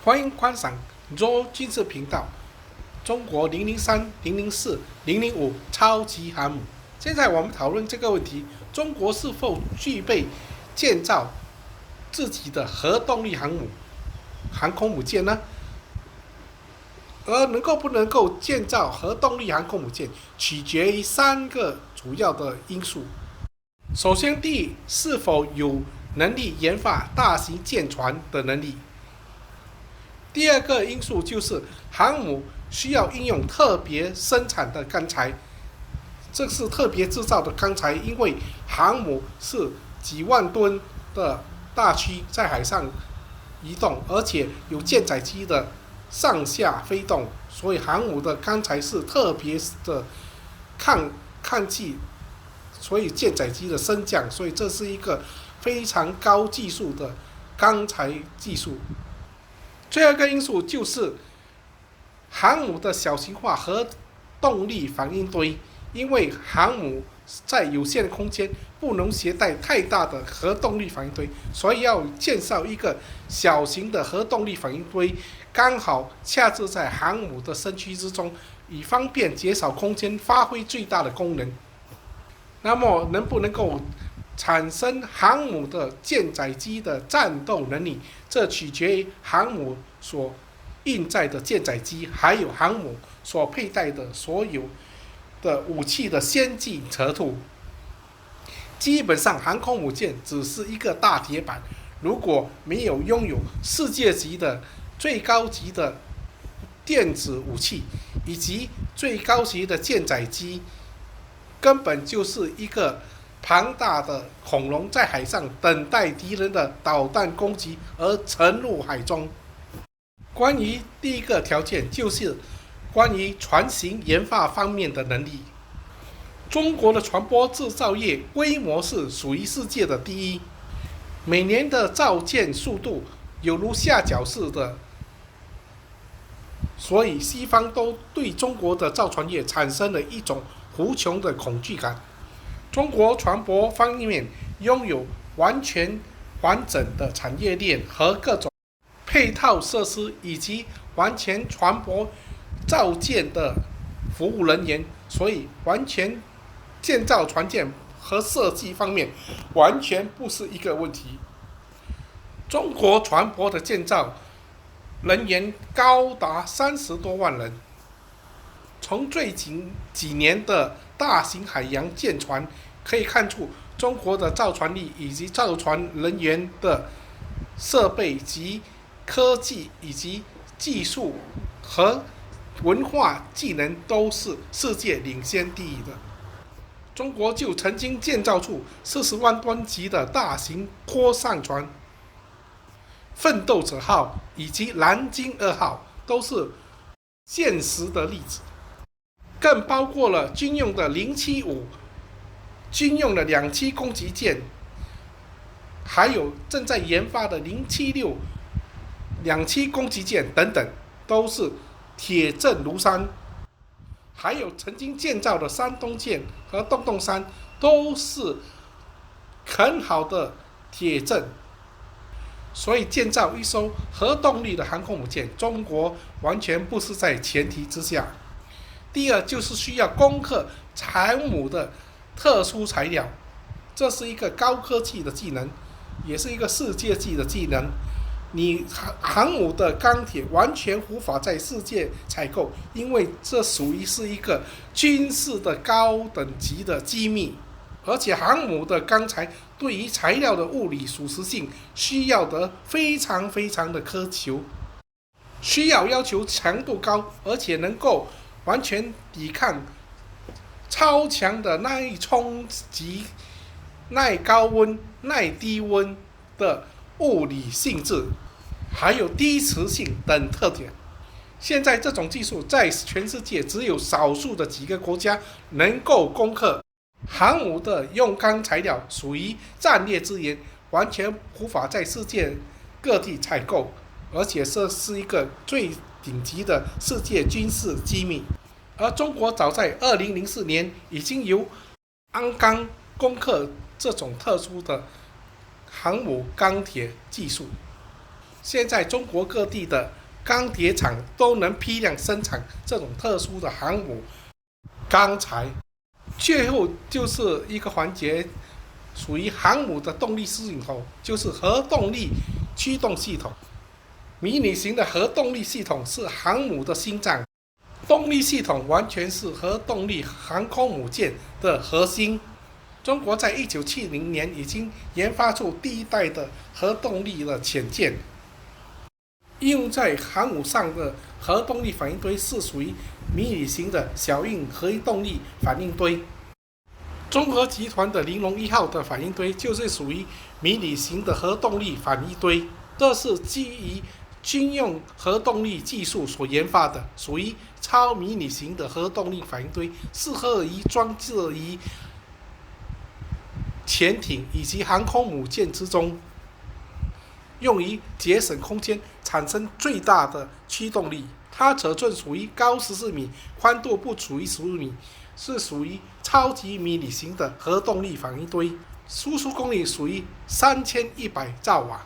欢迎观赏 RO 军事频道。中国003、004、005超级航母。现在我们讨论这个问题：中国是否具备建造自己的核动力航空母舰呢？而不能够建造核动力航空母舰，取决于3个主要的因素。首先，第一，是否有能力研发大型舰船的能力。第二个因素就是航母需要应用特别生产的钢材，这是特别制造的钢材，因为航母是几万吨的大区在海上移动，而且有舰载机的上下飞动，所以航母的钢材是特别的抗击，所以舰载机的升降，所以这是一个非常高技术的钢材技术。第二个因素就是航母的小型化核动力反应堆，因为航母在有限的空间不能携带太大的核动力反应堆，所以要建造一个小型的核动力反应堆，刚好恰置在航母的身躯之中，以方便减少空间，发挥最大的功能。那么能不能够产生航母的舰载机的战斗能力，这取决于航母所运载的舰载机，还有航母所佩戴的所有的武器的先进程度。基本上，航空母舰只是一个大铁板，如果没有拥有世界级的最高级的电子武器以及最高级的舰载机，根本就是一个庞大的恐龙在海上等待敌人的导弹攻击而沉入海中。关于第一个条件，就是关于船型研发方面的能力。中国的船舶制造业规模是属于世界的第一，每年的造舰速度有如下脚式的，所以西方都对中国的造船业产生了一种无穷的恐惧感。中国船舶方面拥有完全完整的产业链和各种配套设施，以及完全船舶造舰的服务人员，所以完全建造船舰和设计方面完全不是一个问题。中国船舶的建造人员高达30多万人。从最近几年的大型海洋舰船可以看出，中国的造船力以及造船人员的设备及科技以及技术和文化技能都是世界领先第一的。中国就曾经建造出40万吨级的大型拖上船，奋斗者号以及南京2号都是现实的例子。更包括了军用的075、军用的2栖攻击舰，还有正在研发的076、2栖攻击舰等等，都是铁证如山。还有曾经建造的山东舰和洞洞山，都是很好的铁证。所以建造一艘核动力的航空母舰，中国完全不是在前提之下。第二，就是需要攻克航母的特殊材料，这是一个高科技的技能，也是一个世界级的技能。你航母的钢铁完全无法在世界采购，因为这属于是一个军事的高等级的机密，而且航母的钢材对于材料的物理属实性需要得非常非常的苛求，要求强度高，而且能够完全抵抗超强的耐冲击、耐高温、耐低温的物理性质，还有低磁性等特点。现在这种技术在全世界只有少数的几个国家能够攻克。航母的用钢材料属于战略资源，完全无法在世界各地采购，而且这是一个最顶级的世界军事机密。而中国早在2004年已经由鞍钢攻克这种特殊的航母钢铁技术。现在中国各地的钢铁厂都能批量生产这种特殊的航母钢材。最后就是一个环节，属于航母的动力系统，就是核动力驱动系统。迷你型的核动力系统是航母的心脏，动力系统完全是核动力航空母舰的核心。中国在1970年已经研发出第一代的核动力的潜舰，应用在航母上的核动力反应堆是属于迷你型的小型核动力反应堆。中核集团的玲珑1号的反应堆就是属于迷你型的核动力反应堆，这是基于军用核动力技术所研发的，属于超迷你型的核动力反应堆，适合于装置于潜艇以及航空母舰之中，用于节省空间，产生最大的驱动力。它尺寸属于高14米，宽度不足于15米，是属于超级迷你型的核动力反应堆。输出功率属于3100兆瓦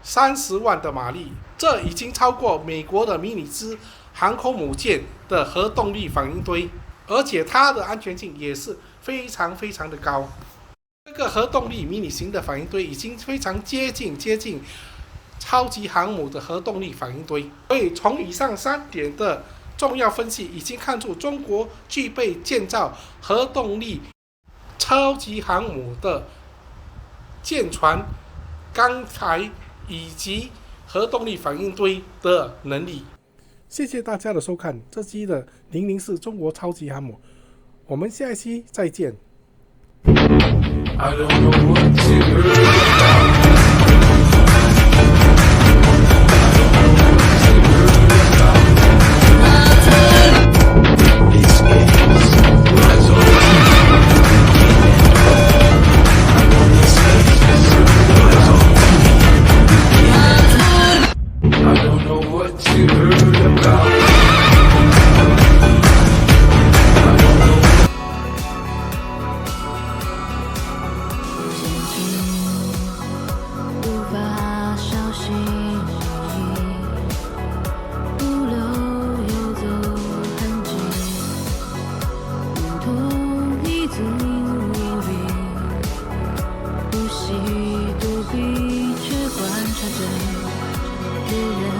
，30万的马力，这已经超过美国的迷你支航空母舰的核动力反应堆，而且它的安全性也是非常的高。这个核动力迷你型的反应堆已经非常接近超级航母的核动力反应堆，所以从以上3点的重要分析，已经看出中国具备建造核动力超级航母的舰船、钢材以及核动力反应堆的能力。谢谢大家的收看，这期的004中国超级航母，我们下一期再见。I don't know what to do.无需躲避，却观察着别人。